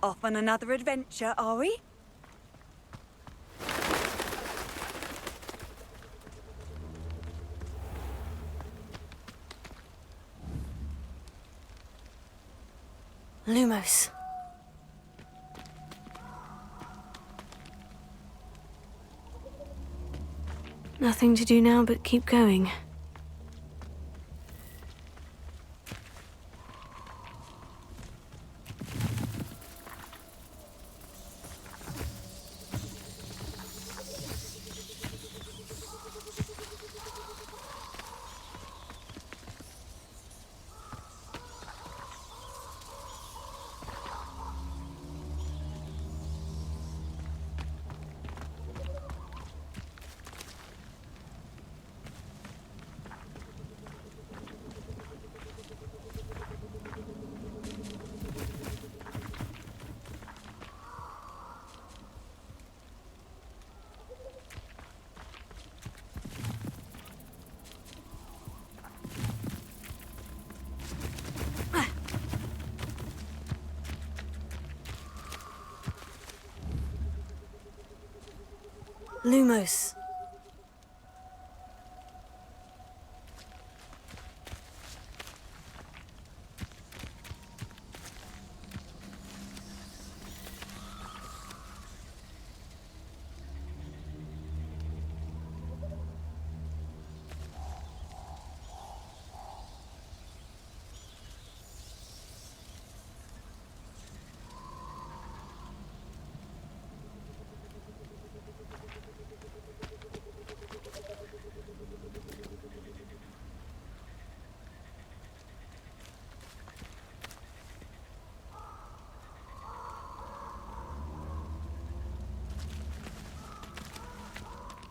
Off on another adventure, are we? Lumos. Nothing to do now but keep going. Lumos.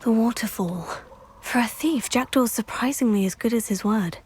The waterfall. For a thief, Jackdaw's surprisingly as good as his word.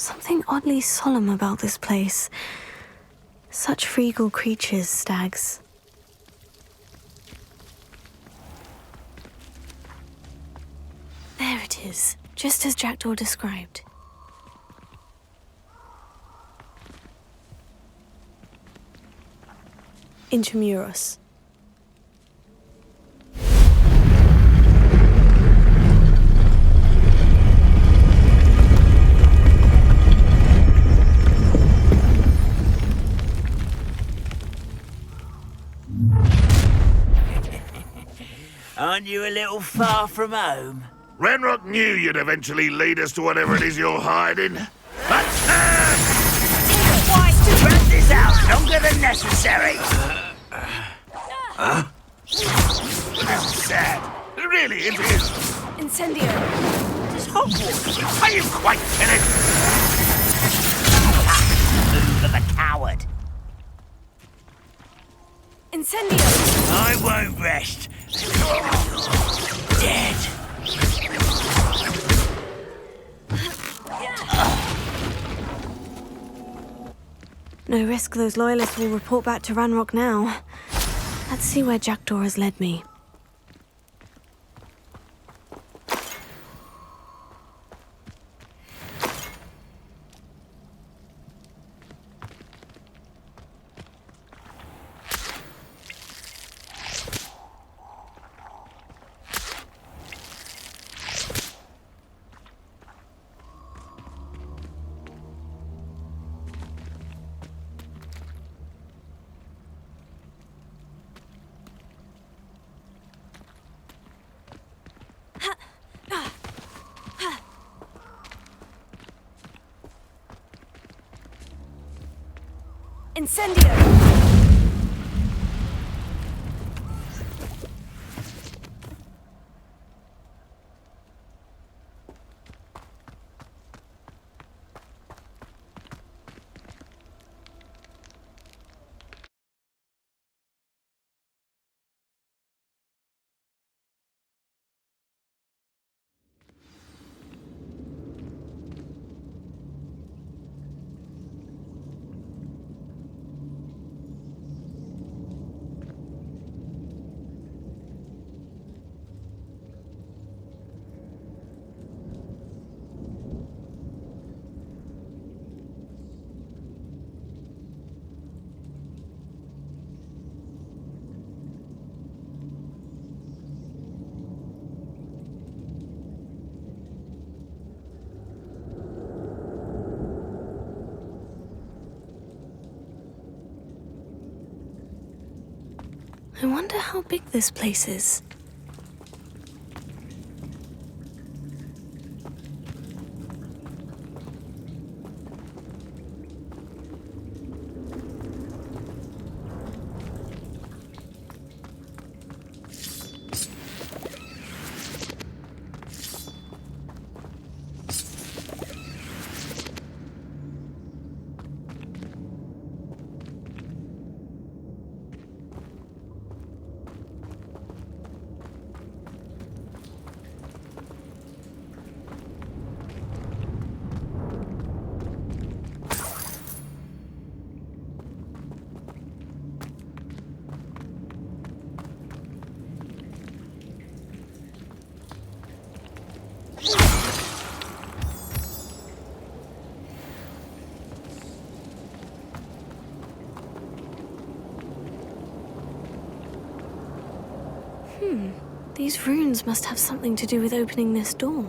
Something oddly solemn about this place. Such regal creatures, stags. There it is, just as Jackdaw described. Intramuros. Aren't you a little far from home? Renrock knew you'd eventually lead us to whatever it is you're hiding. But, Drag this out longer than necessary. this is sad. It really is. Incendio. It's Hogwarts. Are you quite finished? Move of a coward. Incendio. I won't rest. Dead. No risk those loyalists will report back to Ranrock now. Let's see where Jackdaw has led me. Incendio! I wonder how big this place is. These runes must have something to do with opening this door.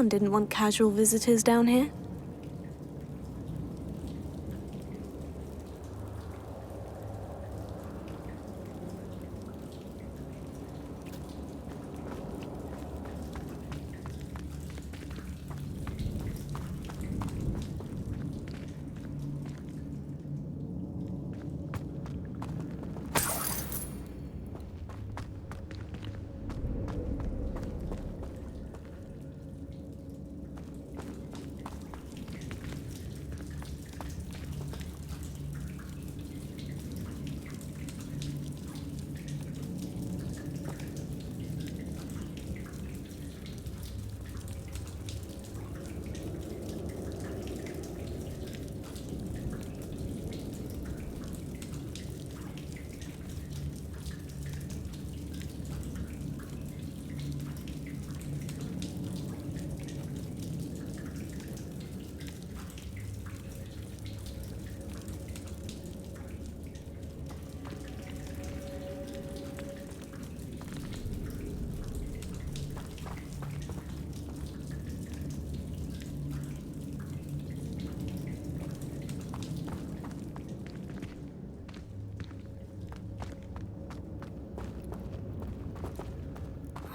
someone didn't want casual visitors down here.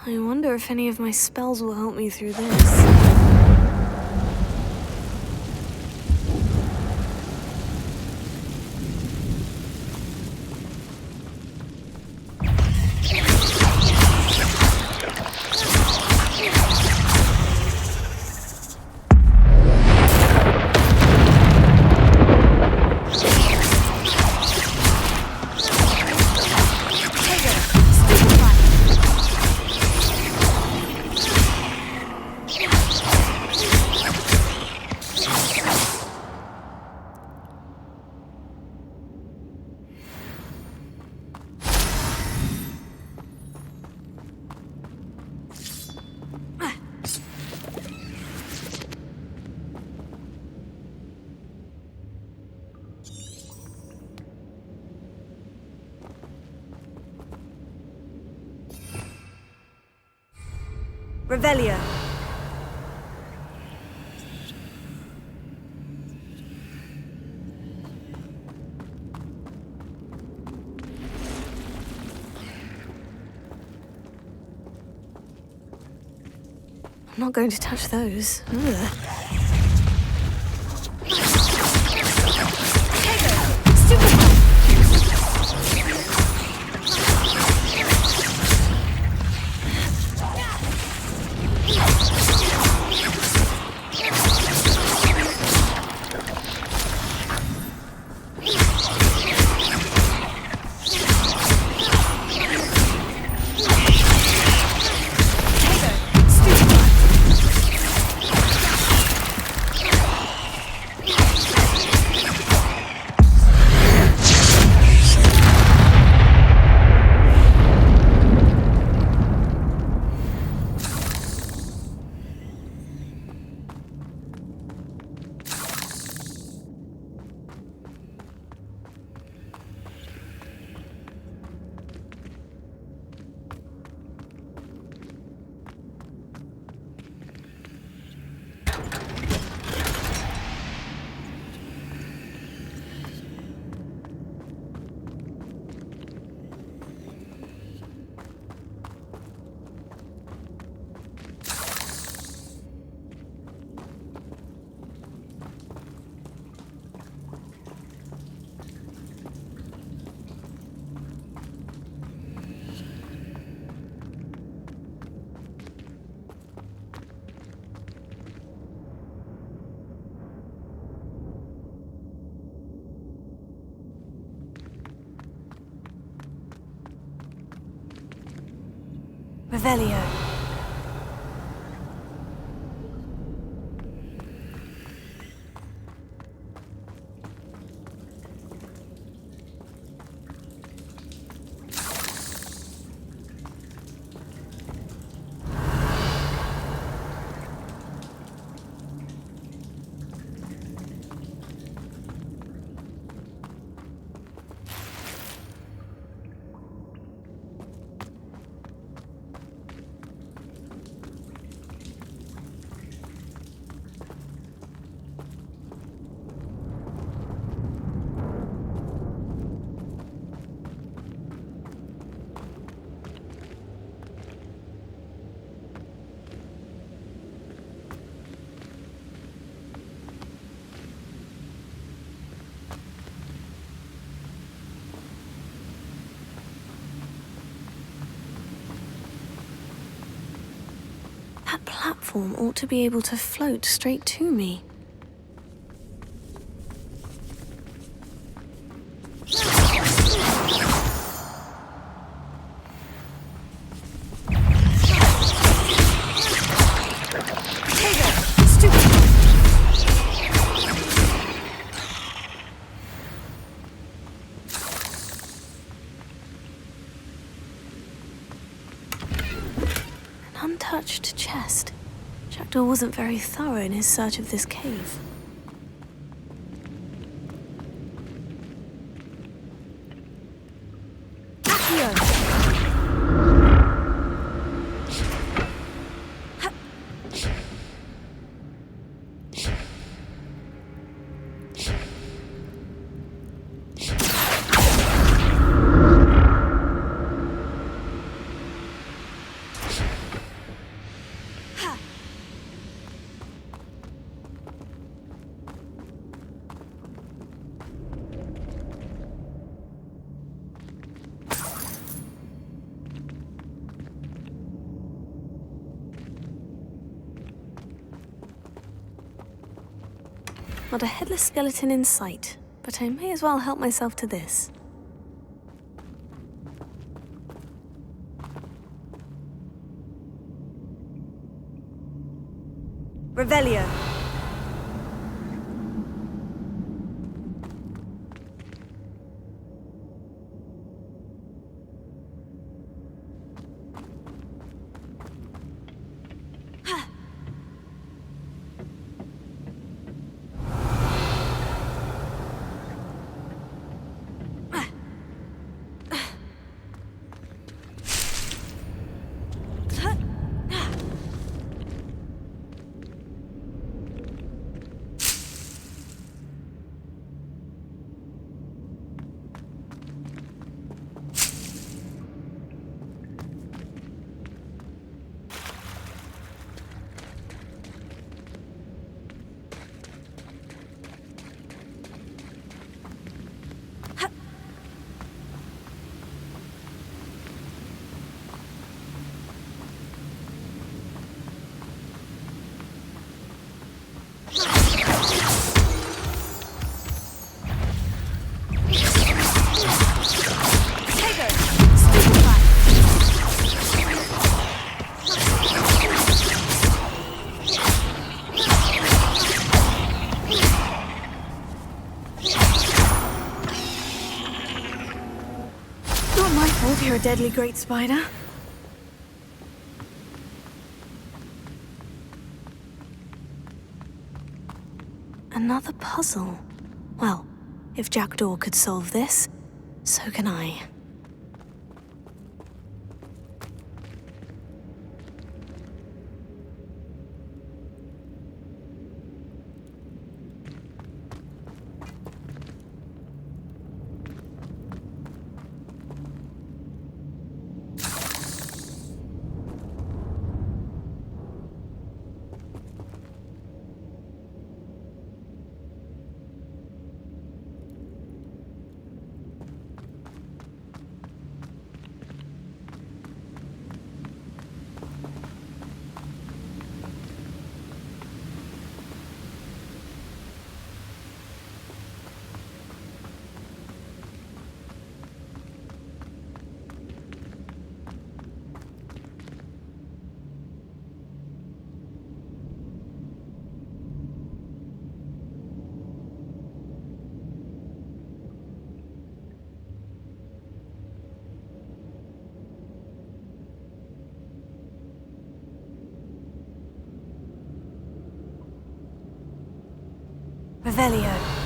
I wonder if any of my spells will help me through this. Revelio. I'm not going to touch those. Ugh. Revelio. platform ought to be able to float straight to me. Untouched chest. Jackdaw wasn't very thorough in his search of this cave. Not a headless skeleton in sight, but I may as well help myself to this. Revelio. You're a deadly great spider. Another puzzle. Well, if Jackdaw could solve this, so can I. Revelio.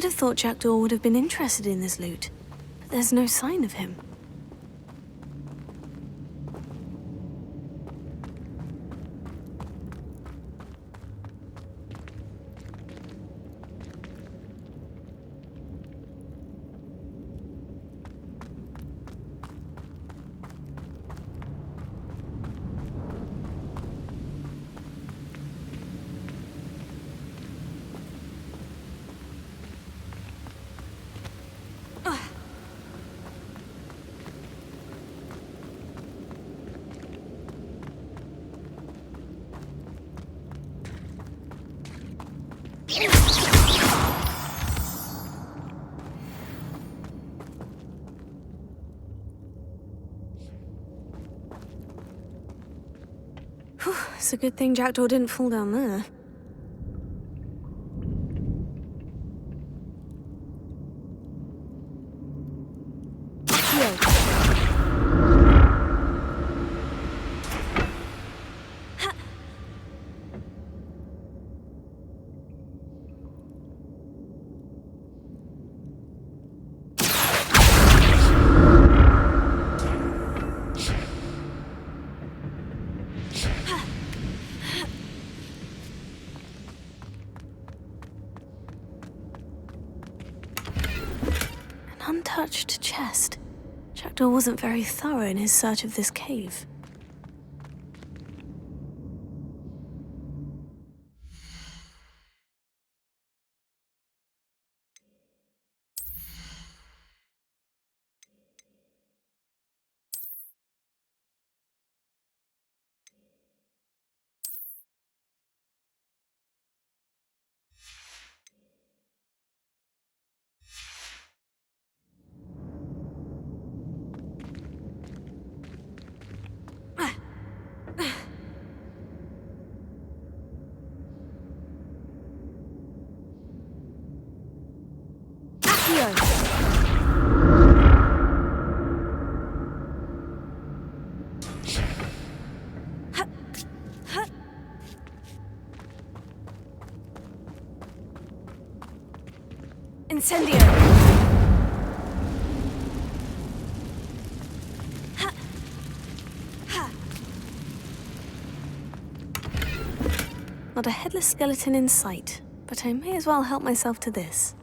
I'd have thought Jackdaw would have been interested in this loot, but there's no sign of him. It's a good thing Jackdaw didn't fall down there. Untouched chest. Jackdaw wasn't very thorough in his search of this cave. Incendio! Not a headless skeleton in sight, but I may as well help myself to this.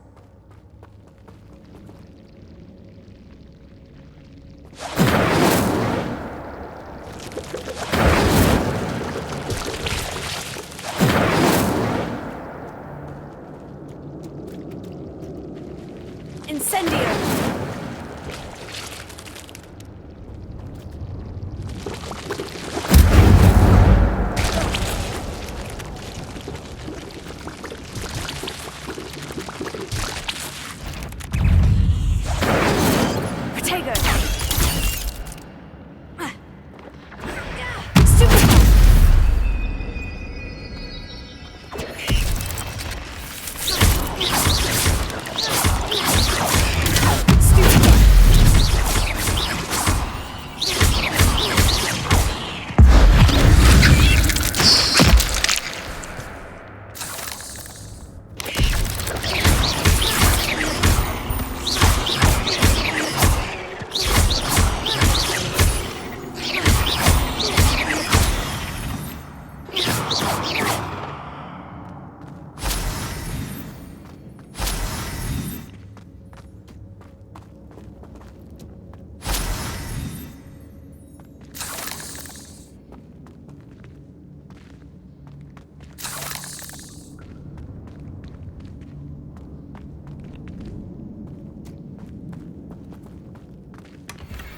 Incendio!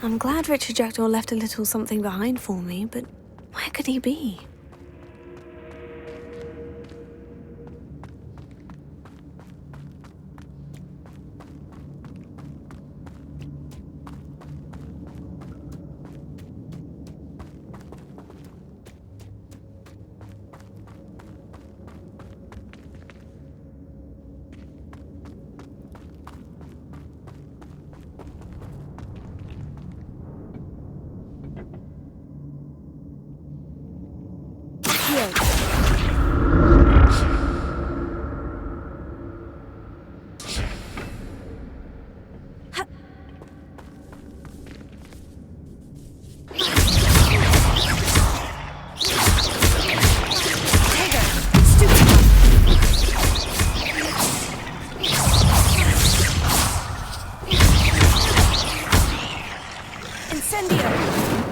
I'm glad Richard Jackdaw left a little something behind for me, but where could he be? Incendio!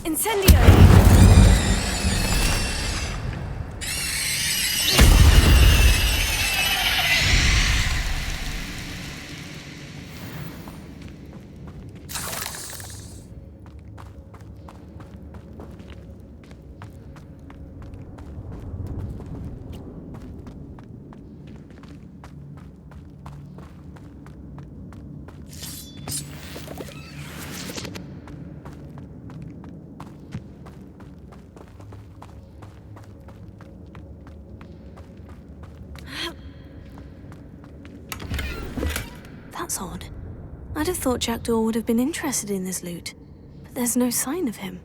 Incendio! That's odd. I'd have thought Jackdaw would have been interested in this loot, but there's no sign of him.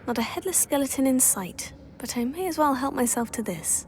Not a headless skeleton in sight, but I may as well help myself to this.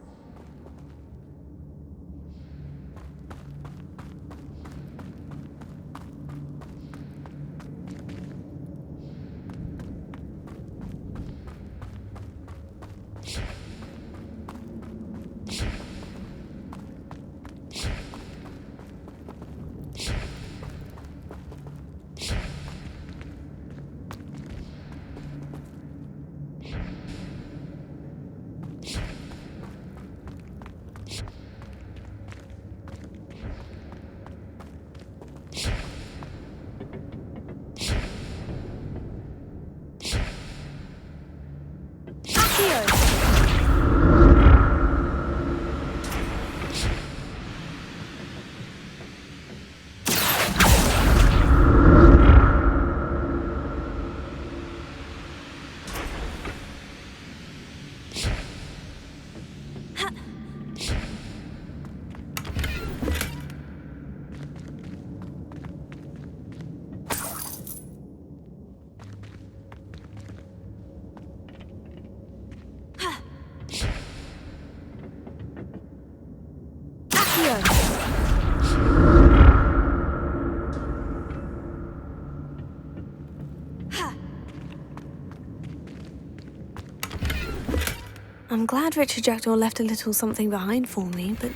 I'm glad Richard Jackdaw left a little something behind for me, but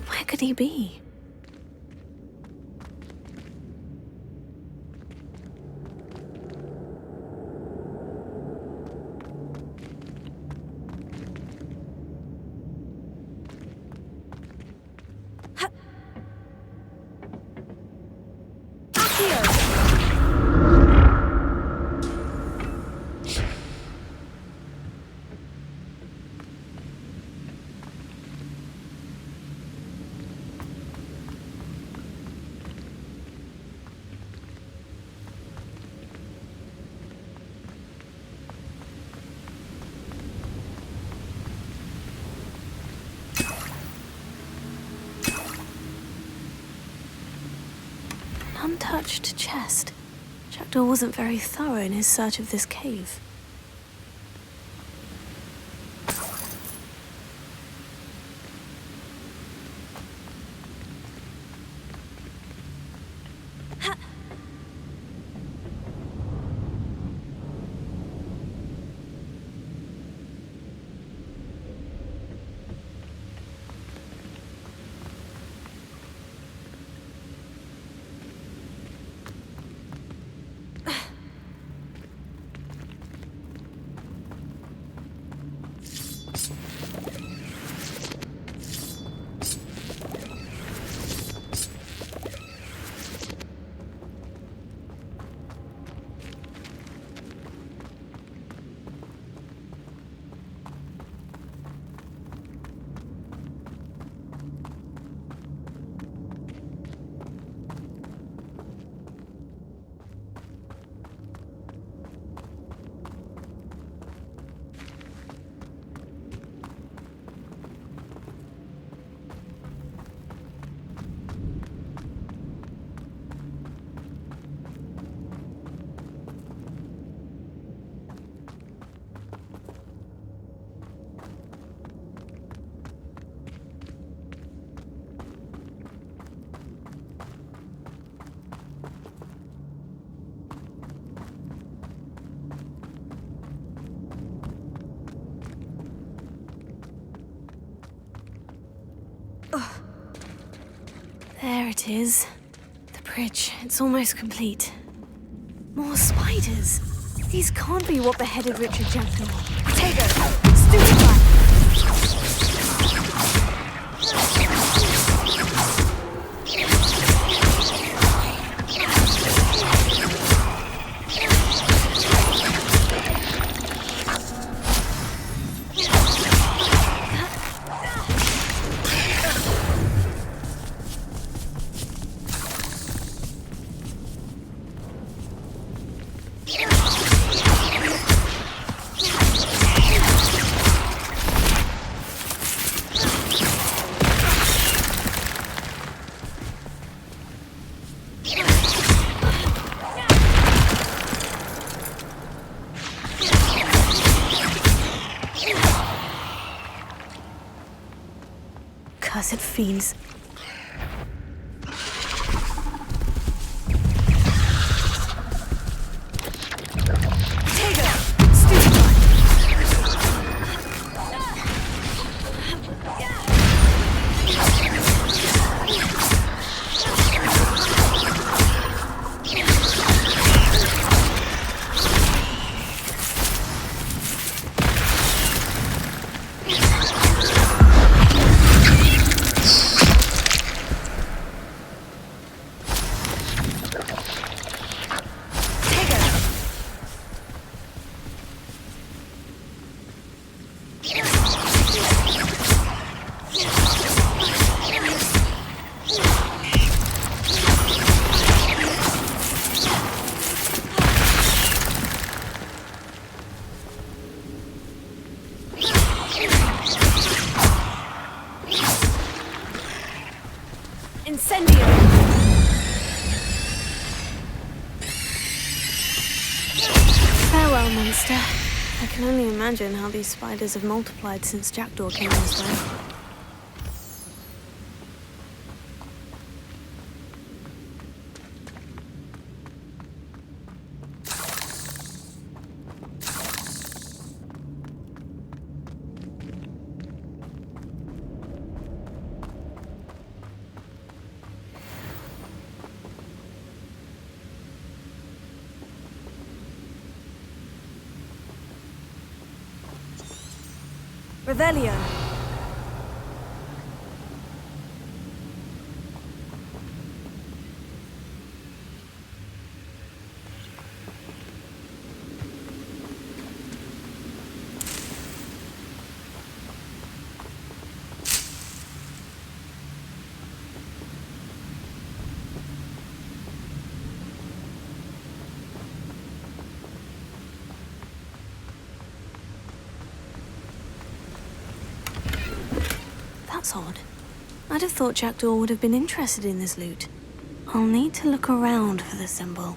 where could he be? Untouched chest. Jackdaw wasn't very thorough in his search of this cave. There it is. The bridge. It's almost complete. More spiders. These can't be what beheaded Richard Jackdaw. Tego! Stupefy! Cursed fiends. Incendio! Farewell, monster. I can only imagine how these spiders have multiplied since Jackdaw came this way. Revelio. That's odd. I'd have thought Jackdaw would have been interested in this loot. I'll need to look around for the symbol.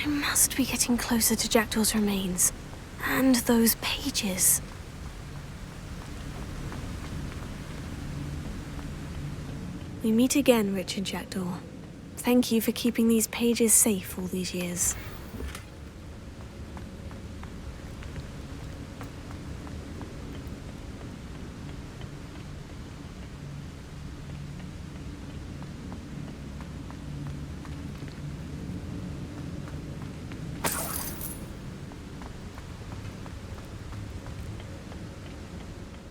I must be getting closer to Jackdaw's remains. And those pages. We meet again, Richard Jackdaw. Thank you for keeping these pages safe all these years.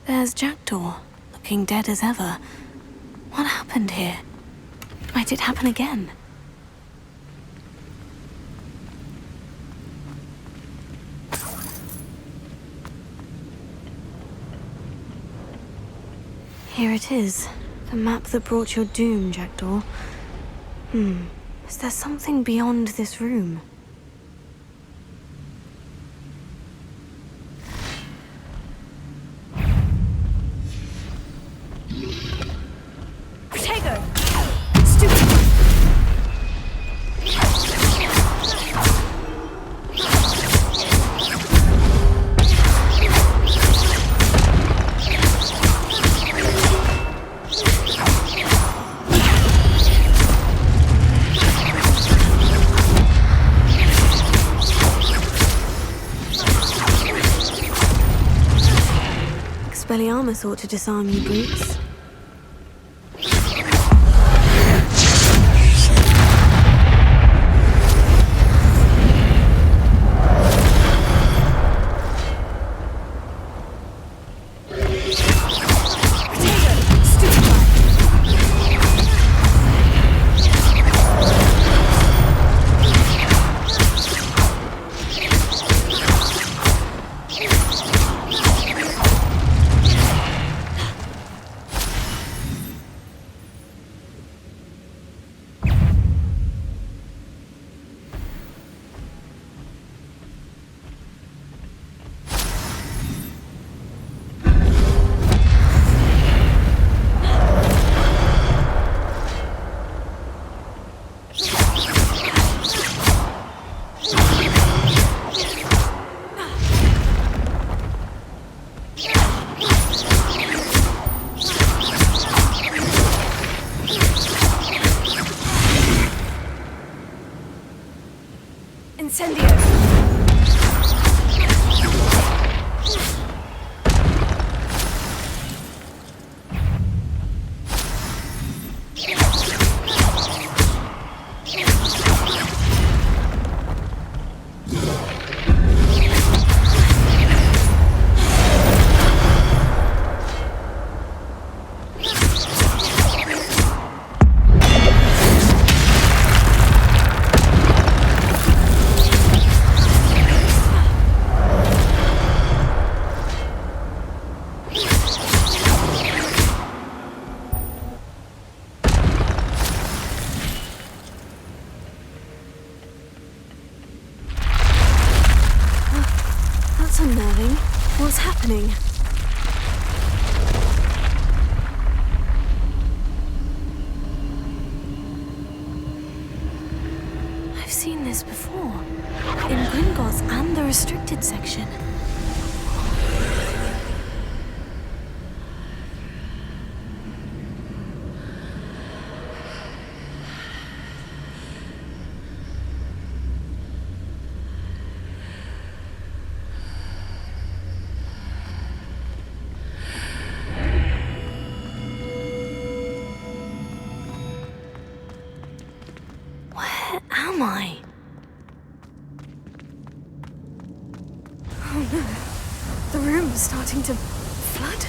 There's Jackdaw, looking dead as ever. What happened here? Might it happen again? Here it is, the map that brought your doom, Jackdaw. Is there something beyond this room? Protego! Stupid! Expelliarmus ought to disarm you brutes. Incendio! That's unnerving. What's happening? I've seen this before. In Gringotts and the restricted section. Where am I? Oh no, the room is starting to flood.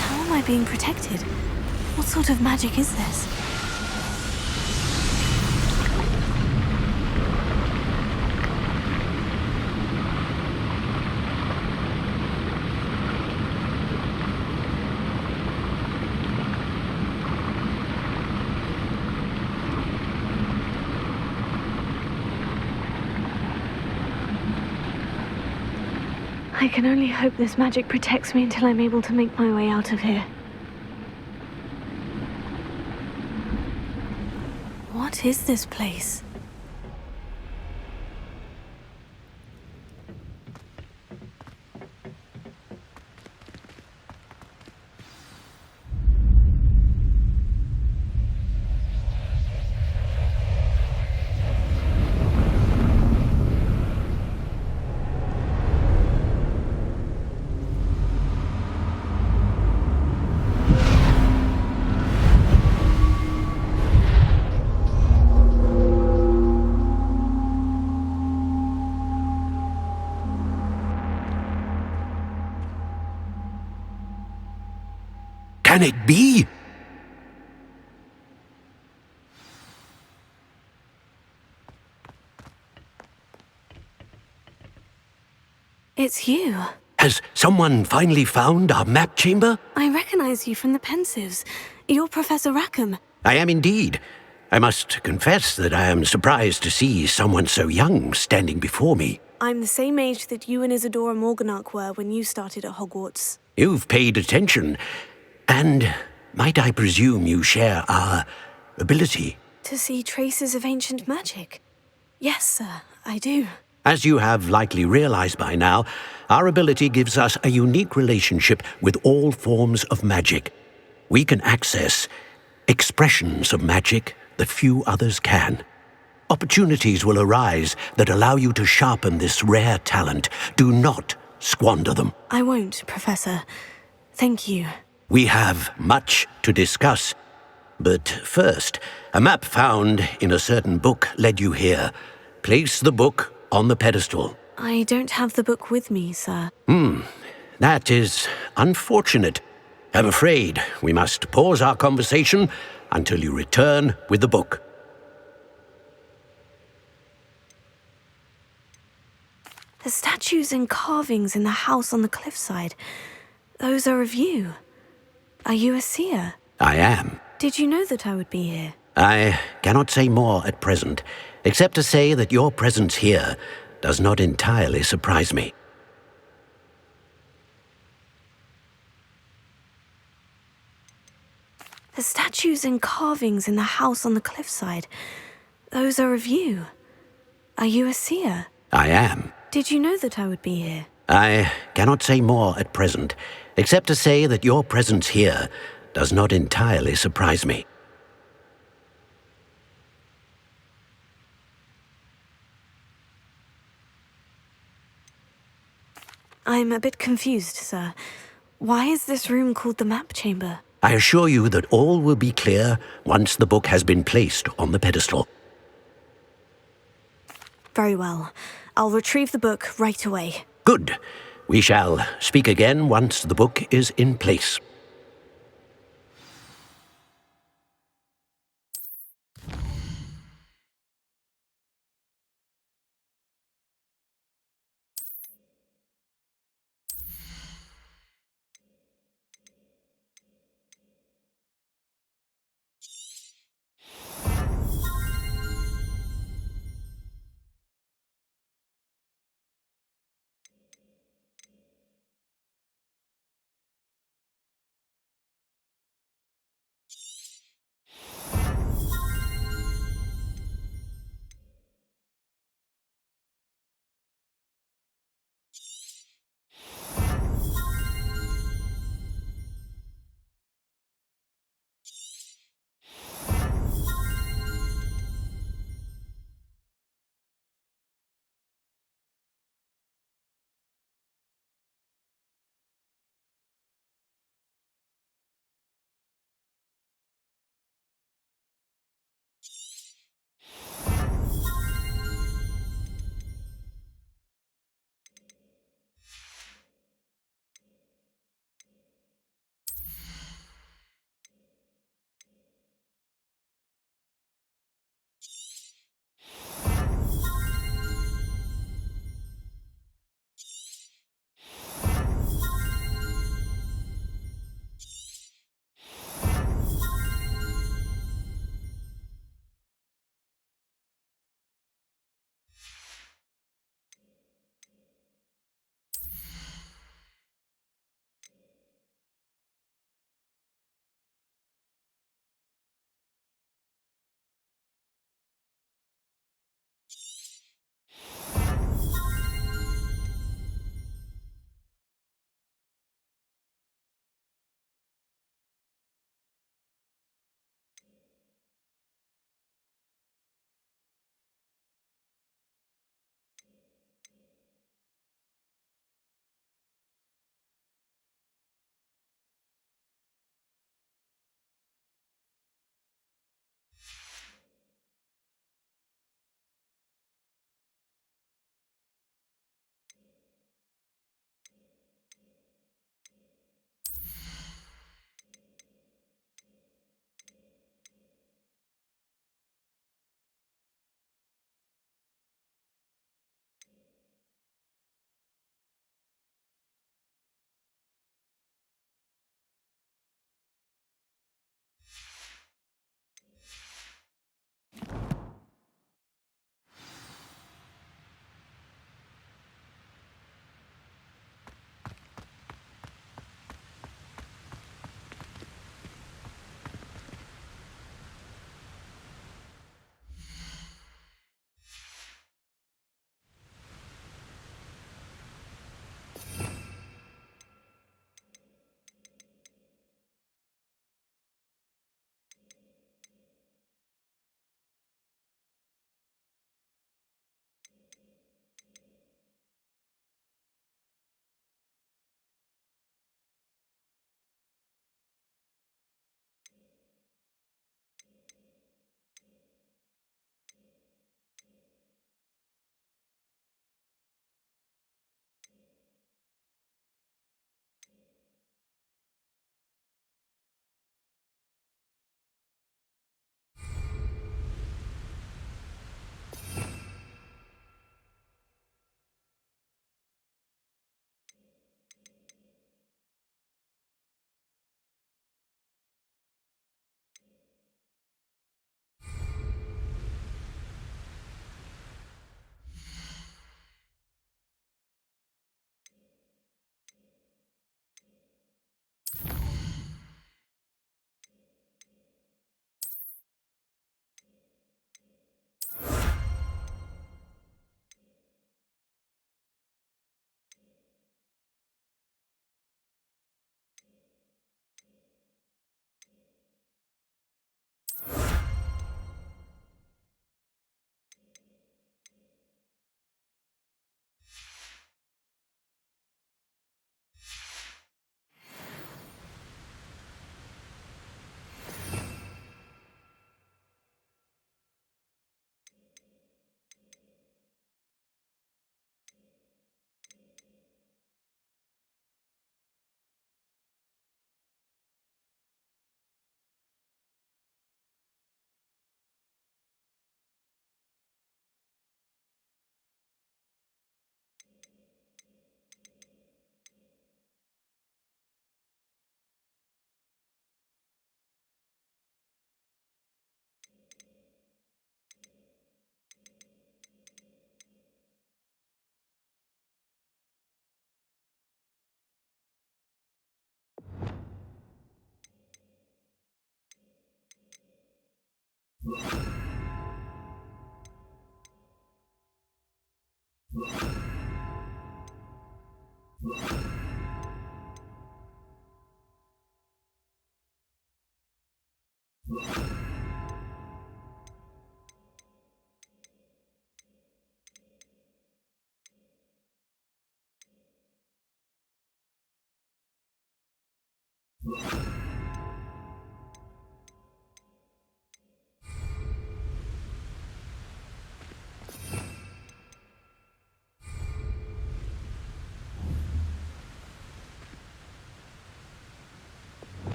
How am I being protected? What sort of magic is this? I can only hope this magic protects me until I'm able to make my way out of here. What is this place? Can it be? It's you. Has someone finally found our map chamber? I recognize you from the Pensives. You're Professor Rackham. I am indeed. I must confess that I am surprised to see someone so young standing before me. I'm the same age that you and Isadora Morganach were when you started at Hogwarts. You've paid attention. And might I presume you share our ability? To see traces of ancient magic? Yes, sir, I do. As you have likely realized by now, our ability gives us a unique relationship with all forms of magic. We can access expressions of magic that few others can. Opportunities will arise that allow you to sharpen this rare talent. Do not squander them. I won't, Professor. Thank you. We have much to discuss. But first, a map found in a certain book led you here. Place the book on the pedestal. I don't have the book with me, sir. That is unfortunate. I'm afraid we must pause our conversation until you return with the book. The statues and carvings in the house on the cliffside, those are of you. Are you a seer? I am. Did you know that I would be here? I cannot say more at present, except to say that your presence here does not entirely surprise me. The statues and carvings in the house on the cliffside, those are of you. Are you a seer? I am. Did you know that I would be here? I cannot say more at present, except to say that your presence here does not entirely surprise me. I'm a bit confused, sir. Why is this room called the map chamber? I assure you that all will be clear once the book has been placed on the pedestal. Very well. I'll retrieve the book right away. Good. We shall speak again once the book is in place.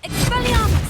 Expelliarmus!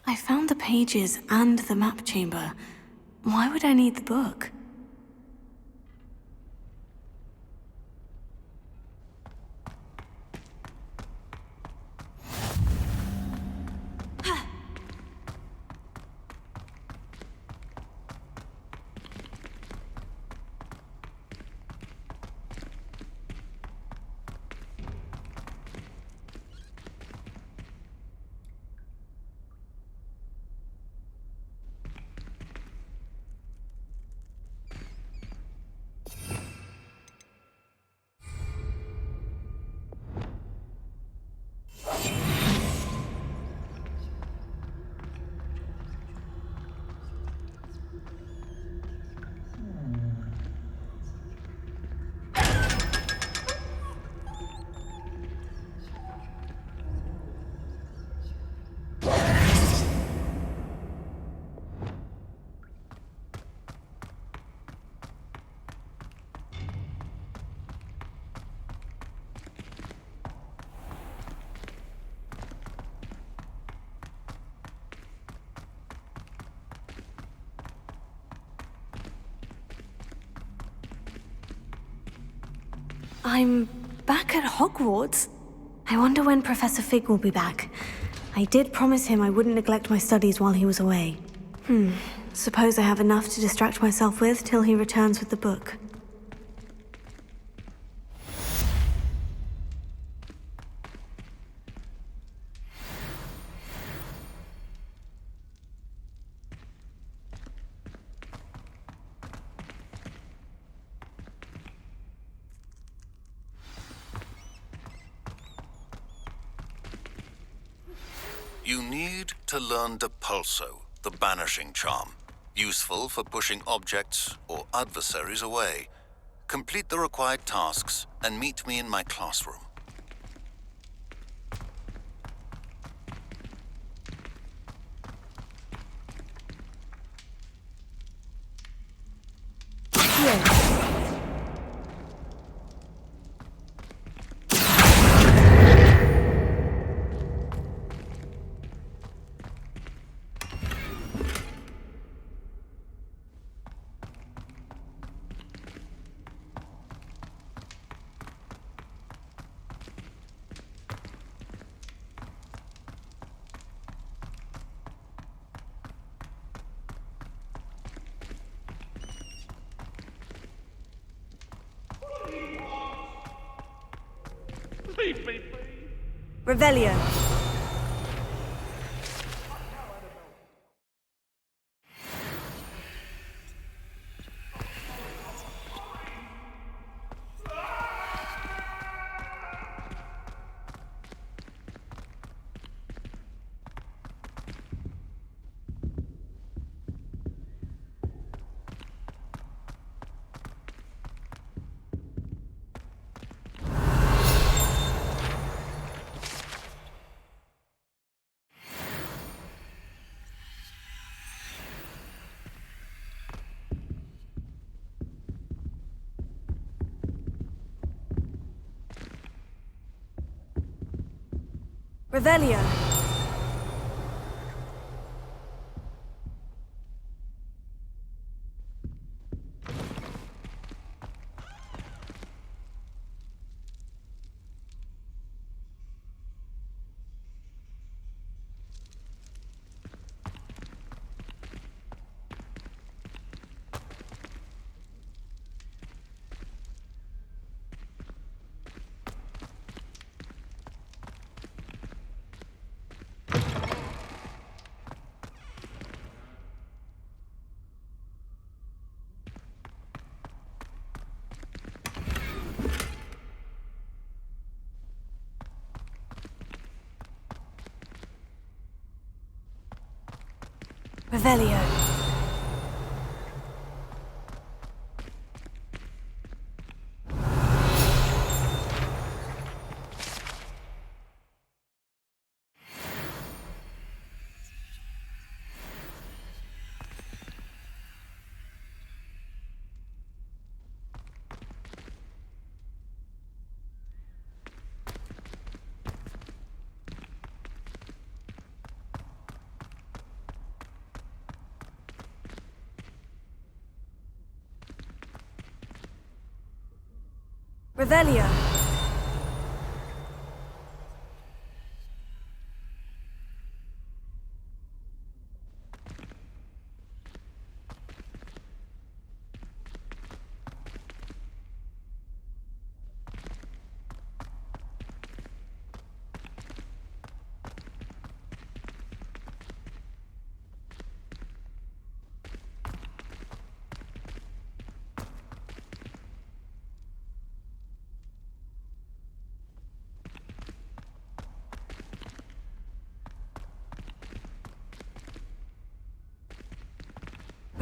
I found the pages and the map chamber. Why would I need the book? I'm back at Hogwarts. I wonder when Professor Fig will be back. I did promise him I wouldn't neglect my studies while he was away. Suppose I have enough to distract myself with till he returns with the book. You need to learn Depulso, the banishing charm. Useful for pushing objects or adversaries away. Complete the required tasks and meet me in my classroom. Revelio. Revelio. Revelio. Revelio.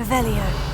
Revelio.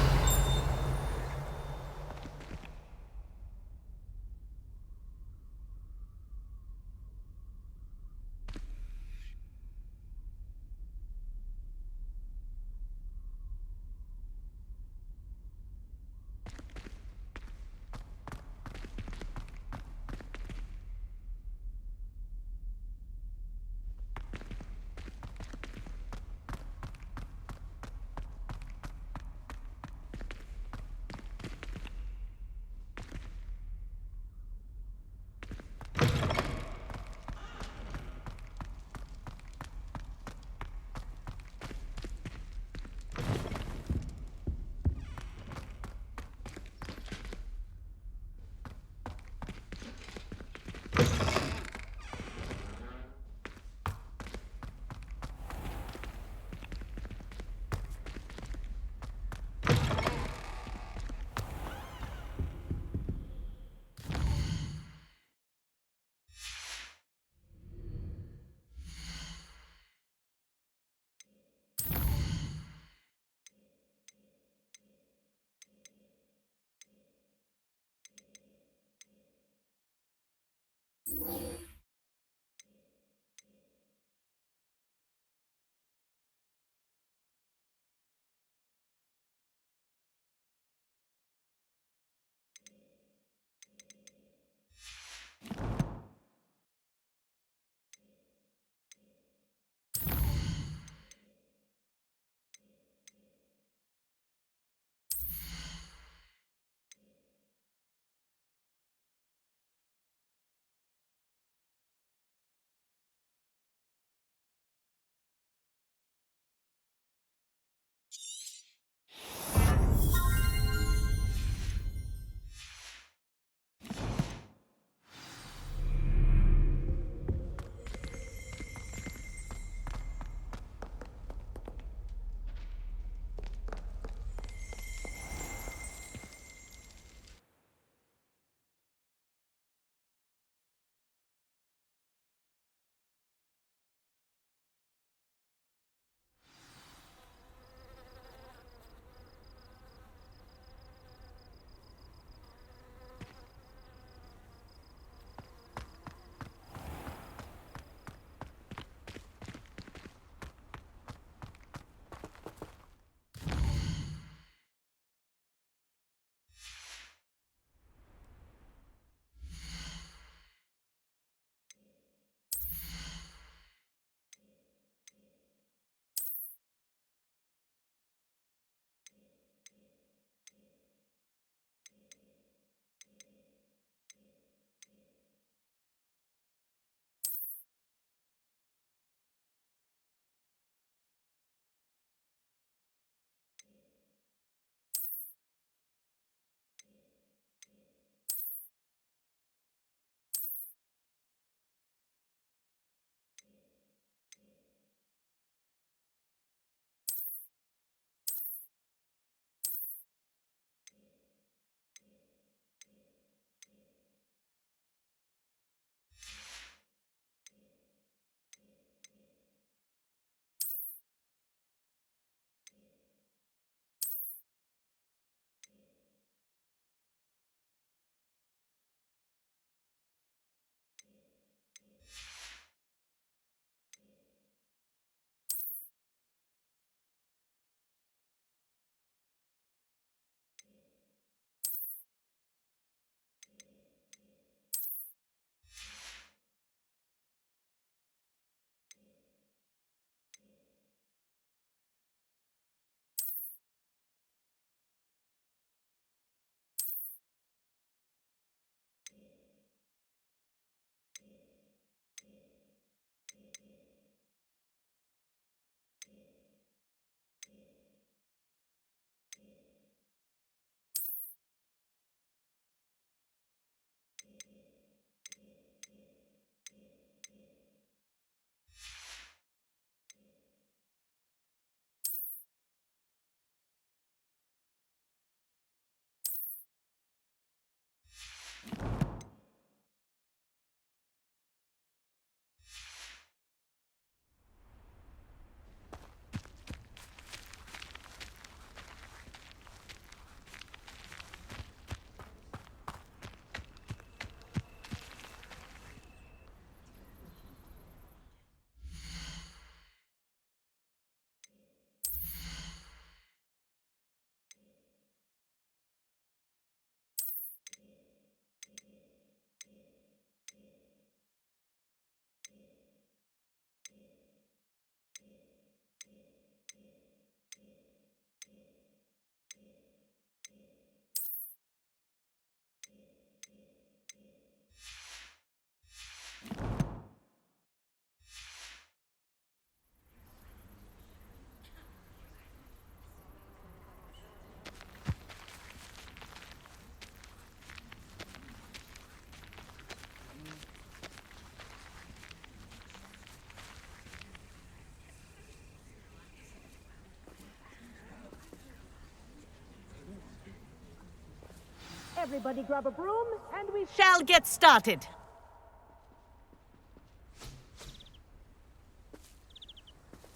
Everybody grab a broom, and we shall get started.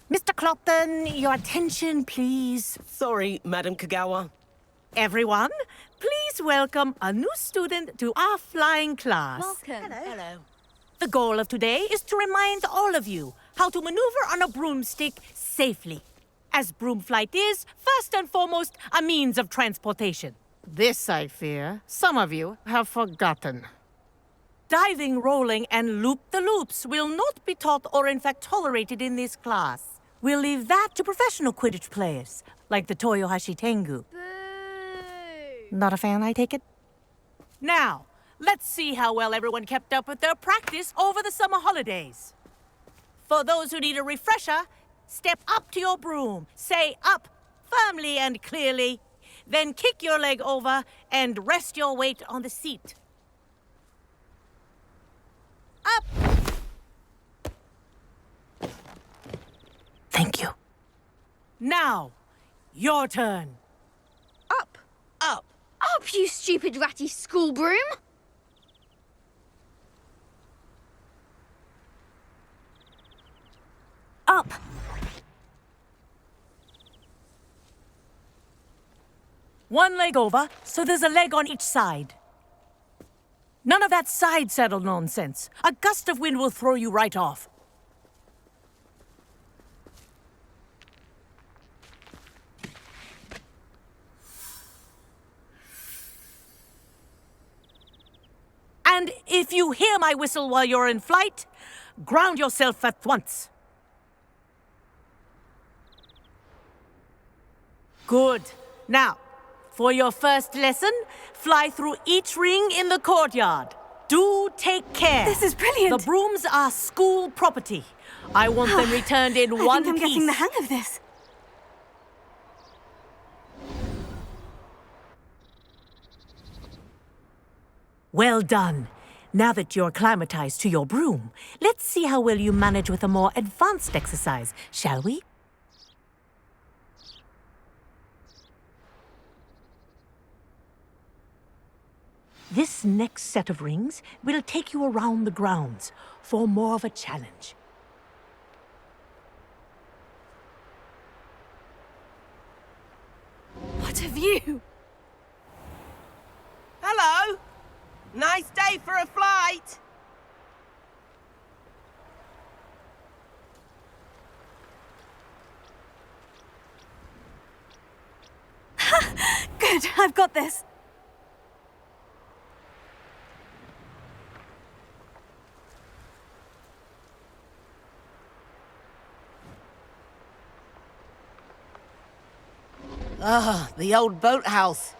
Mr. Clopton, your attention, please. Sorry, Madam Kagawa. Everyone, please welcome a new student to our flying class. Welcome. Hello. The goal of today is to remind all of you how to maneuver on a broomstick safely, as broom flight is, first and foremost, a means of transportation. This, I fear, some of you have forgotten. Diving, rolling, and loop-the-loops will not be taught or in fact tolerated in this class. We'll leave that to professional Quidditch players, like the Toyohashi Tengu. Not a fan, I take it? Now, let's see how well everyone kept up with their practice over the summer holidays. For those who need a refresher, step up to your broom, say up firmly and clearly, then kick your leg over and rest your weight on the seat. Up! Thank you. Now, your turn. Up. Up. Up, you stupid ratty school broom! Up! One leg over, so there's a leg on each side. None of that side saddle nonsense. A gust of wind will throw you right off. And if you hear my whistle while you're in flight, ground yourself at once. Good. Now, for your first lesson, fly through each ring in the courtyard. Do take care. This is brilliant. The brooms are school property. I want them returned in I one think I'm piece. getting the hang of this. Well done. Now that you're acclimatized to your broom, let's see how well you manage with a more advanced exercise, shall we? This next set of rings will take you around the grounds for more of a challenge. What a view! Hello. Nice day for a flight. Good, I've got this. Ah, the old boathouse.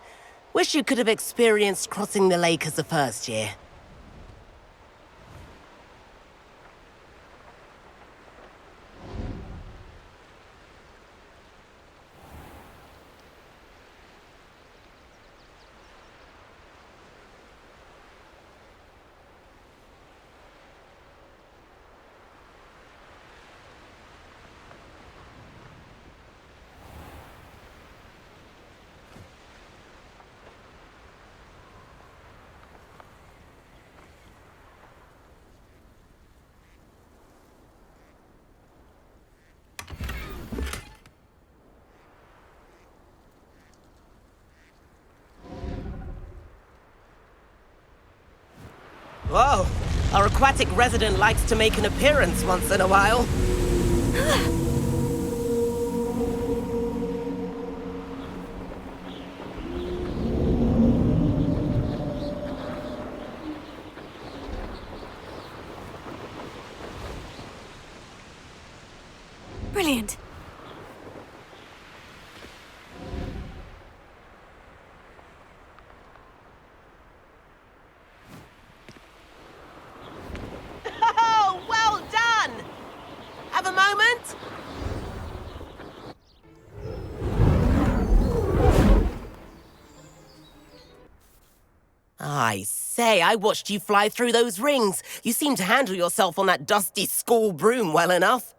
Wish you could have experienced crossing the lake as a first year. Whoa, our aquatic resident likes to make an appearance once in a while. Brilliant. Oh, well done! Have a moment? I say, I watched you fly through those rings. You seem to handle yourself on that dusty school broom well enough.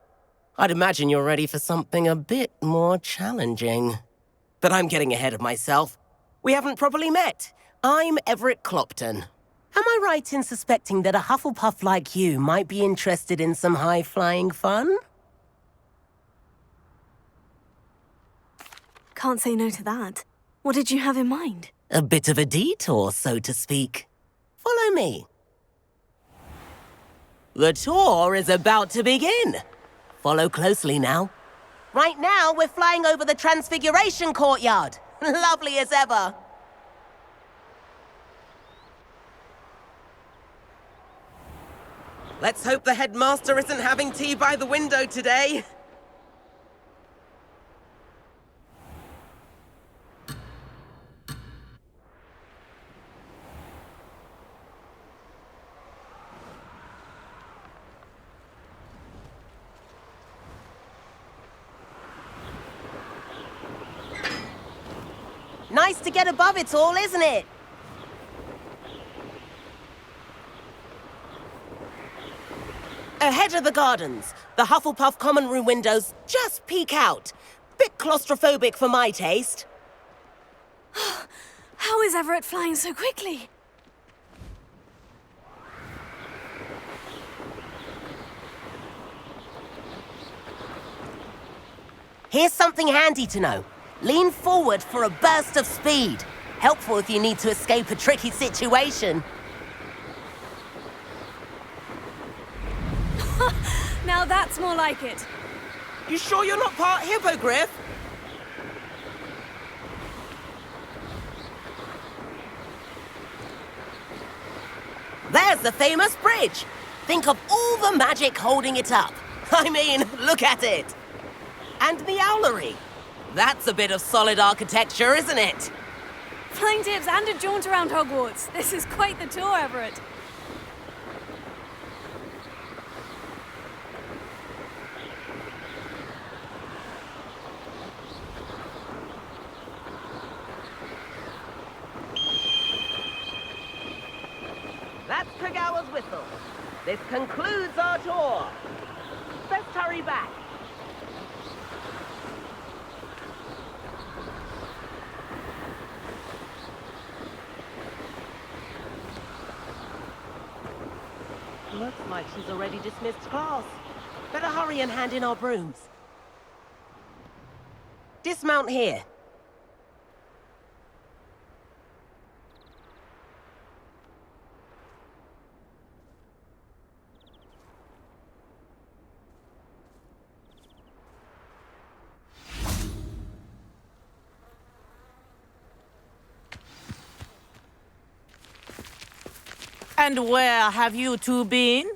I'd imagine you're ready for something a bit more challenging. But I'm getting ahead of myself. We haven't properly met. I'm Everett Clopton. Am I right in suspecting that a Hufflepuff like you might be interested in some high-flying fun? Can't say no to that. What did you have in mind? A bit of a detour, so to speak. Follow me. The tour is about to begin. Follow closely now. Right now, we're flying over the Transfiguration Courtyard. Lovely as ever. Let's hope the headmaster isn't having tea by the window today. Nice to get above it all, isn't it? Ahead of the gardens, the Hufflepuff common room windows just peek out. Bit claustrophobic for my taste. How is Everett flying so quickly? Here's something handy to know. Lean forward for a burst of speed. Helpful if you need to escape a tricky situation. Now that's more like it. You sure you're not part hippogriff? There's the famous bridge. Think of all the magic holding it up. I mean, look at it. And the owlery. That's a bit of solid architecture, isn't it? Flying tips and a jaunt around Hogwarts. This is quite the tour, Everett. That's Kagawa's whistle. This concludes our tour. Let's hurry back. Looks like she's already dismissed class. Better hurry and hand in our brooms. Dismount here. And where have you two been?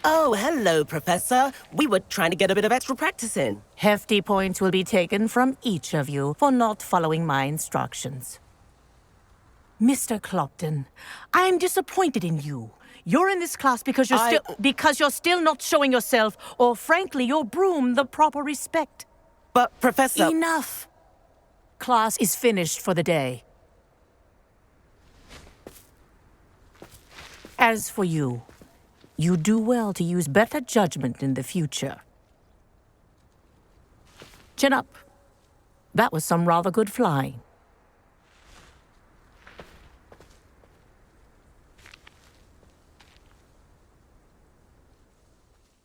Oh, hello, Professor. We were trying to get a bit of extra practice in. Hefty points will be taken from each of you for not following my instructions. Mr. Clopton, I'm disappointed in you. You're in this class because you're still not showing yourself, or frankly, your broom, the proper respect. But, Professor... Enough. Class is finished for the day. As for you, you do well to use better judgment in the future. Chin up. That was some rather good flying.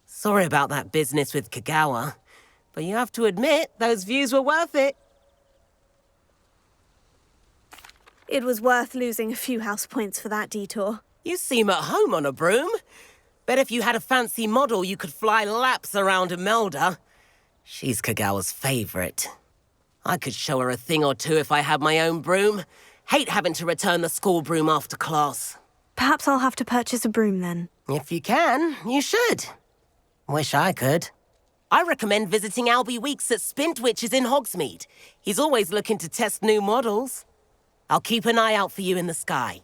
Sorry about that business with Kagawa, but you have to admit, those views were worth it. It was worth losing a few house points for that detour. You seem at home on a broom. Bet if you had a fancy model, you could fly laps around Imelda. She's Kagawa's favorite. I could show her a thing or two if I had my own broom. Hate having to return the school broom after class. Perhaps I'll have to purchase a broom then. If you can, you should. Wish I could. I recommend visiting Albie Weeks at Spintwitches in Hogsmeade. He's always looking to test new models. I'll keep an eye out for you in the sky.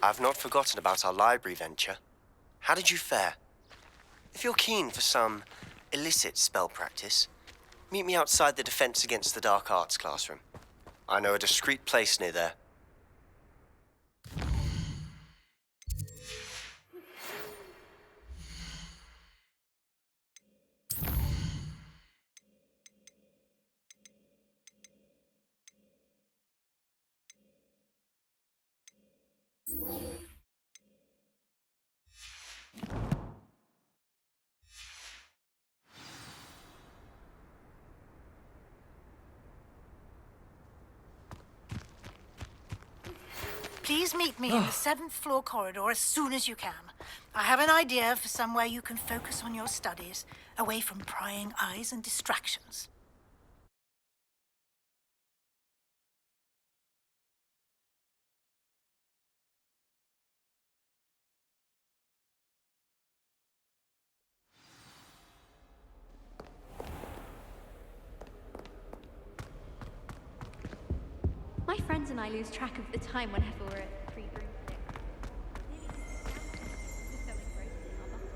I've not forgotten about our library venture. How did you fare? If you're keen for some illicit spell practice, meet me outside the Defense Against the Dark Arts classroom. I know a discreet place near there. Please meet me in the 7th floor corridor as soon as you can. I have an idea for somewhere you can focus on your studies, away from prying eyes and distractions. My friends and I lose track of the time whenever we're at free broomstick. We're so engrossed in our buttons.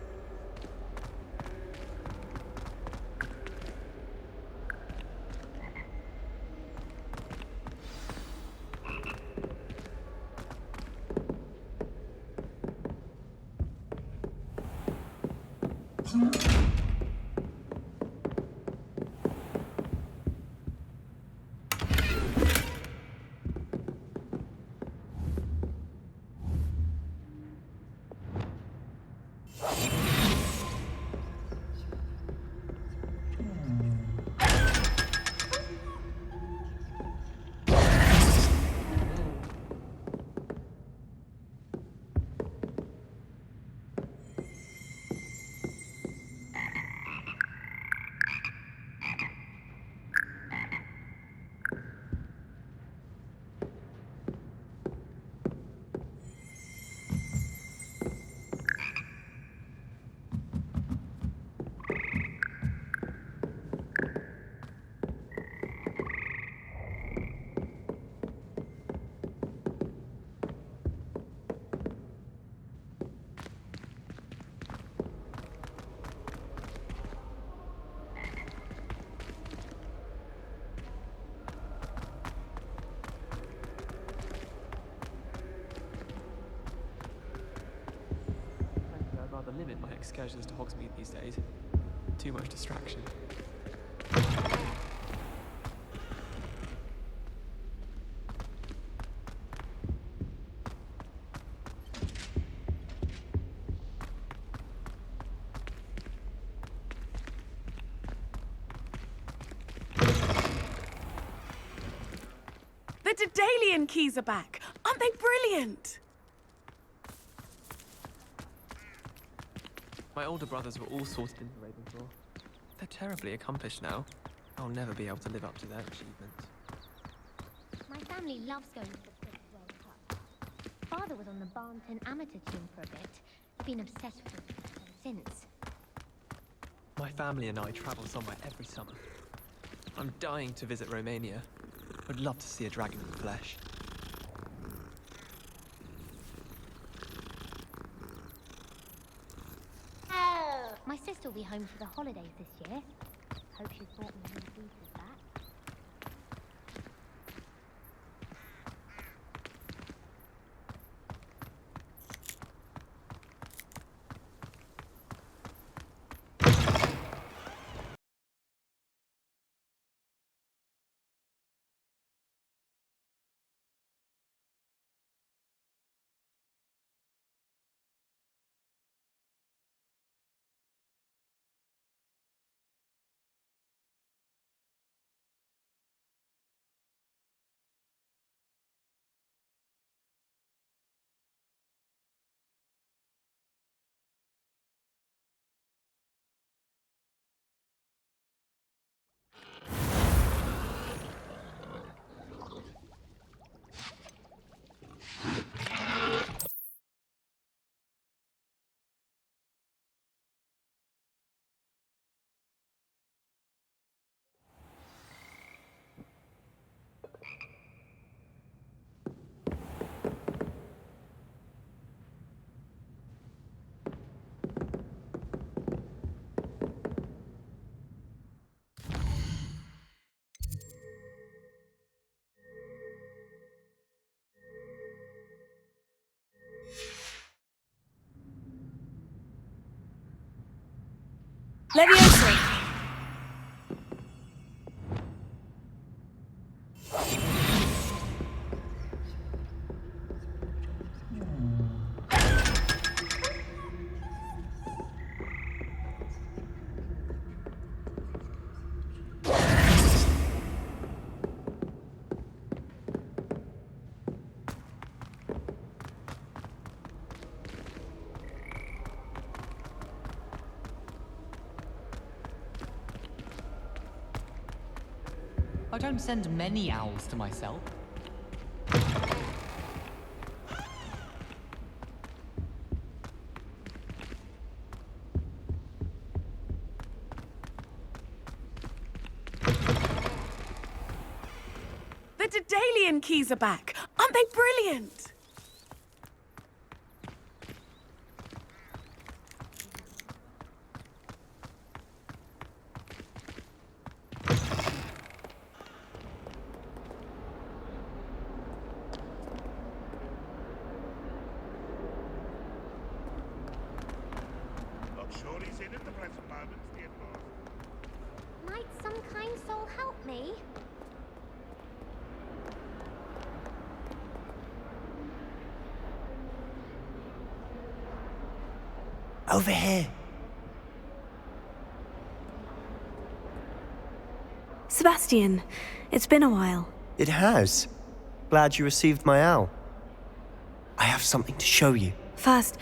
I'd rather limit my excursions to Hogsmeade these days. Too much distraction. The Daedalian keys are back! Aren't they brilliant? My older brothers were all sorted into Ravenclaw. They're terribly accomplished now. I'll never be able to live up to their achievements. My family loves going to the Quidditch World Cup. Father was on the Barnton amateur team for a bit. Been obsessed with it ever since. My family and I travel somewhere every summer. I'm dying to visit Romania. Would love to see a dragon in the flesh. My sister will be home for the holidays this year. Hope she's brought me new boots back. I don't send many owls to myself. The Daedalian keys are back. Aren't they brilliant? Not sure he's in at the present moment, dear boss. Might some kind soul help me? Over here. Sebastian, it's been a while. It has. Glad you received my owl. I have something to show you. First,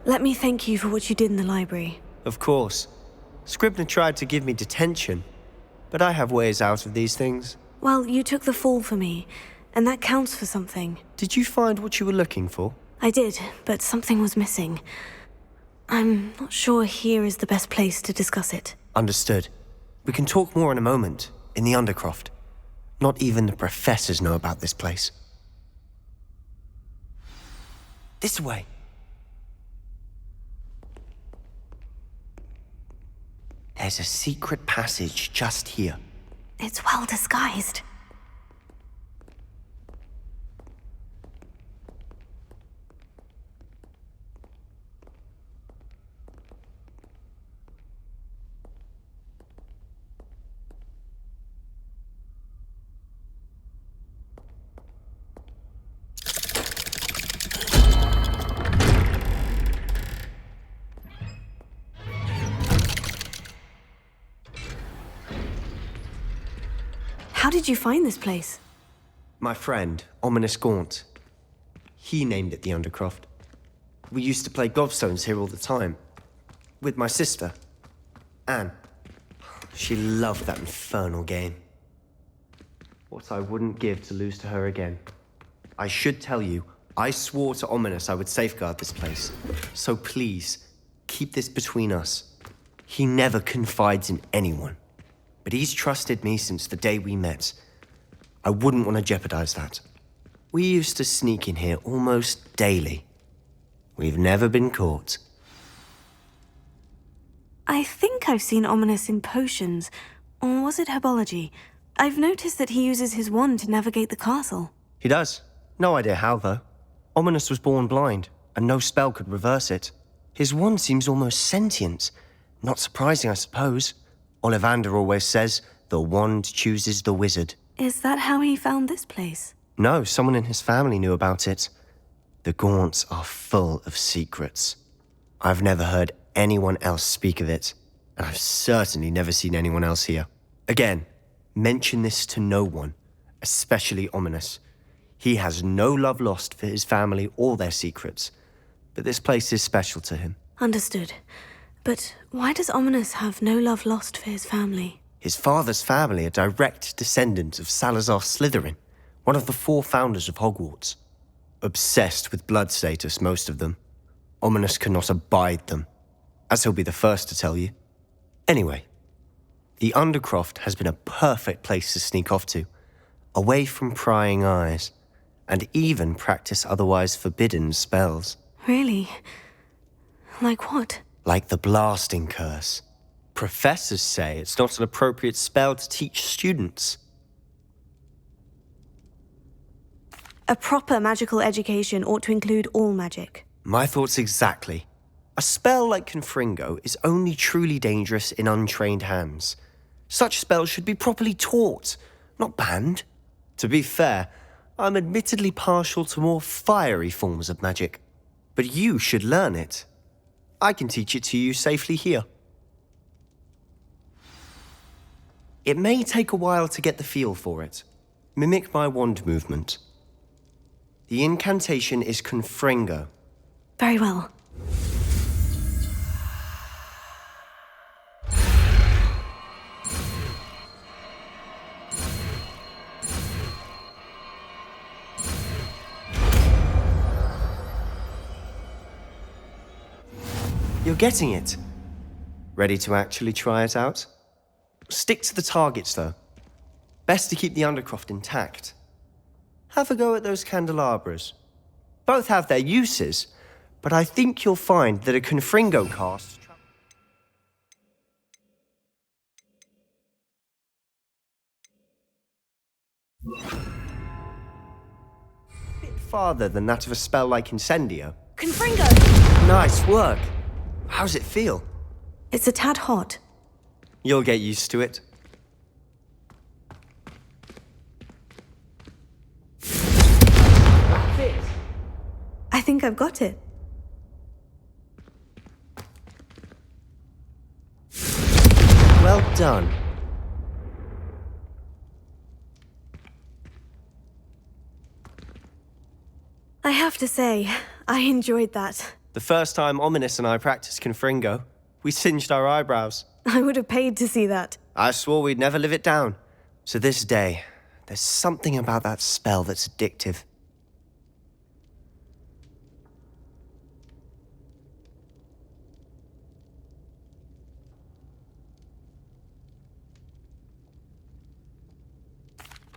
let me thank you for what you did in the library. Of course. Scribner tried to give me detention, but I have ways out of these things. Well, you took the fall for me, and that counts for something. Did you find what you were looking for? I did, but something was missing. I'm not sure here is the best place to discuss it. Understood. We can talk more in a moment, in the Undercroft. Not even the professors know about this place. This way. There's a secret passage just here. It's well disguised. How did you find this place? My friend, Ominous Gaunt. He named it the Undercroft. We used to play gobstones here all the time. With my sister, Anne. She loved that infernal game. What I wouldn't give to lose to her again. I should tell you, I swore to Ominous I would safeguard this place. So please, keep this between us. He never confides in anyone. But he's trusted me since the day we met. I wouldn't want to jeopardize that. We used to sneak in here almost daily. We've never been caught. I think I've seen Ominous in potions. Or was it herbology? I've noticed that he uses his wand to navigate the castle. He does. No idea how, though. Ominous was born blind, and no spell could reverse it. His wand seems almost sentient. Not surprising, I suppose. Ollivander always says, the wand chooses the wizard. Is that how he found this place? No, someone in his family knew about it. The Gaunts are full of secrets. I've never heard anyone else speak of it, and I've certainly never seen anyone else here. Again, mention this to no one, especially Ominous. He has no love lost for his family or their secrets, but this place is special to him. Understood. But why does Ominous have no love lost for his family? His father's family are direct descendants of Salazar Slytherin, one of the 4 founders of Hogwarts. Obsessed with blood status, most of them. Ominous cannot abide them, as he'll be the first to tell you. Anyway, the Undercroft has been a perfect place to sneak off to, away from prying eyes, and even practice otherwise forbidden spells. Really? Like what? Like the blasting curse. Professors say it's not an appropriate spell to teach students. A proper magical education ought to include all magic. My thoughts exactly. A spell like Confringo is only truly dangerous in untrained hands. Such spells should be properly taught, not banned. To be fair, I'm admittedly partial to more fiery forms of magic. But you should learn it. I can teach it to you safely here. It may take a while to get the feel for it. Mimic my wand movement. The incantation is Confringo. Very well. You're getting it. Ready to actually try it out? Stick to the targets, though. Best to keep the Undercroft intact. Have a go at those candelabras. Both have their uses, but I think you'll find that a Confringo cast... bit farther than that of a spell like Incendio. Confringo! Nice work. How's it feel? It's a tad hot. You'll get used to it. That's it. I think I've got it. Well done. I have to say, I enjoyed that. The first time Ominous and I practiced Confringo, we singed our eyebrows. I would have paid to see that. I swore we'd never live it down. To this day, there's something about that spell that's addictive.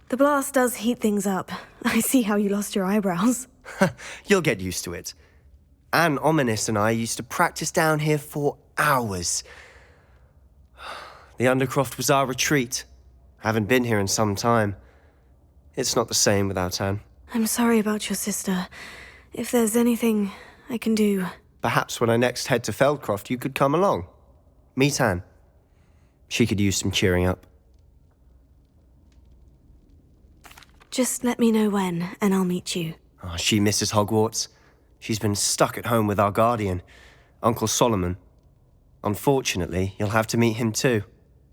The blast does heat things up. I see how you lost your eyebrows. You'll get used to it. Anne, Ominous and I used to practice down here for hours. The Undercroft was our retreat. Haven't been here in some time. It's not the same without Anne. I'm sorry about your sister. If there's anything I can do... Perhaps when I next head to Feldcroft, you could come along. Meet Anne. She could use some cheering up. Just let me know when, and I'll meet you. Oh, she misses Hogwarts. She's been stuck at home with our guardian, Uncle Solomon. Unfortunately, you'll have to meet him too.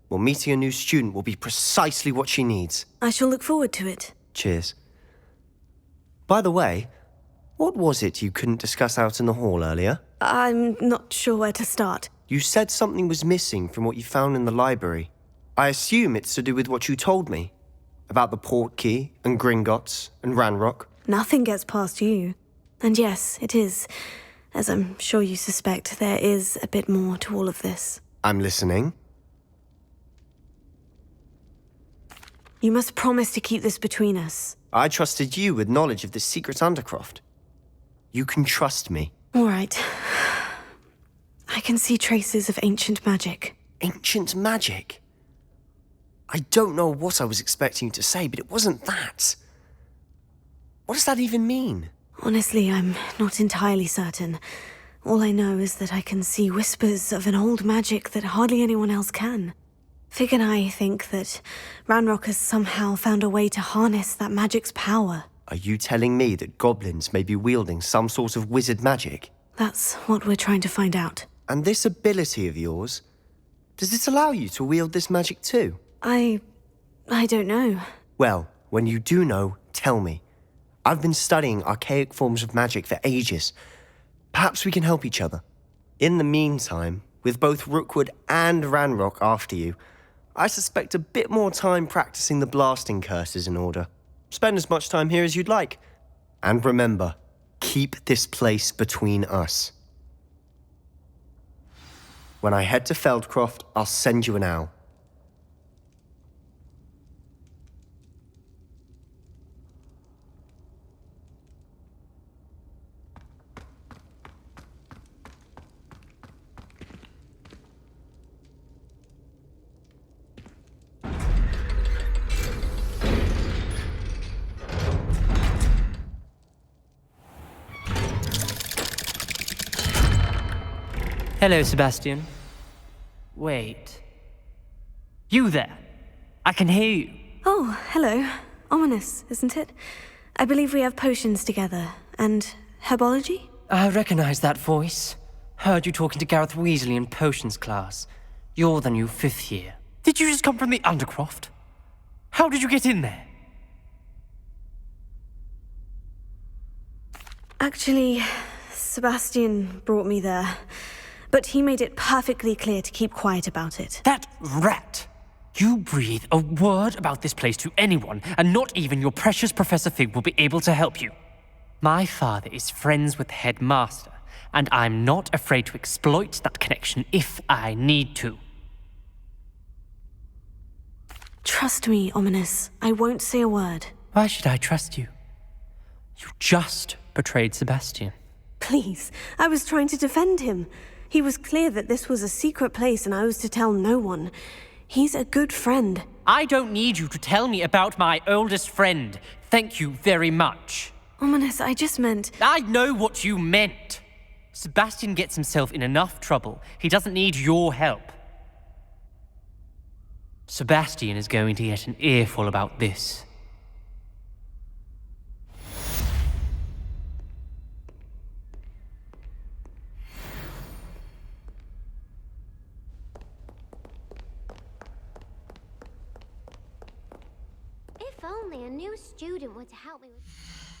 Well, meeting a new student will be precisely what she needs. I shall look forward to it. Cheers. By the way, what was it you couldn't discuss out in the hall earlier? I'm not sure where to start. You said something was missing from what you found in the library. I assume it's to do with what you told me. About the Portkey, and Gringotts, and Ranrock. Nothing gets past you. And yes, it is. As I'm sure you suspect, there is a bit more to all of this. I'm listening. You must promise to keep this between us. I trusted you with knowledge of this secret Undercroft. You can trust me. All right. I can see traces of ancient magic. Ancient magic? I don't know what I was expecting you to say, but it wasn't that. What does that even mean? Honestly, I'm not entirely certain. All I know is that I can see whispers of an old magic that hardly anyone else can. Fig and I think that Ranrock has somehow found a way to harness that magic's power. Are you telling me that goblins may be wielding some sort of wizard magic? That's what we're trying to find out. And this ability of yours, does it allow you to wield this magic too? I don't know. Well, when you do know, tell me. I've been studying archaic forms of magic for ages. Perhaps we can help each other. In the meantime, with both Rookwood and Ranrock after you, I suspect a bit more time practicing the blasting curse is in order. Spend as much time here as you'd like. And remember, keep this place between us. When I head to Feldcroft, I'll send you an owl. Hello, Sebastian. Wait. You there? I can hear you. Oh, hello. Ominous, isn't it? I believe we have potions together. And herbology? I recognize that voice. Heard you talking to Gareth Weasley in potions class. You're the new 5th year. Did you just come from the Undercroft? How did you get in there? Actually, Sebastian brought me there. But he made it perfectly clear to keep quiet about it. That rat! You breathe a word about this place to anyone, and not even your precious Professor Fig will be able to help you. My father is friends with the headmaster, and I'm not afraid to exploit that connection if I need to. Trust me, Ominous. I won't say a word. Why should I trust you? You just betrayed Sebastian. Please, I was trying to defend him. He was clear that this was a secret place and I was to tell no one. He's a good friend. I don't need you to tell me about my oldest friend. Thank you very much. Ominous, I just meant... I know what you meant. Sebastian gets himself in enough trouble. He doesn't need your help. Sebastian is going to get an earful about this. If only a new student were to help me with...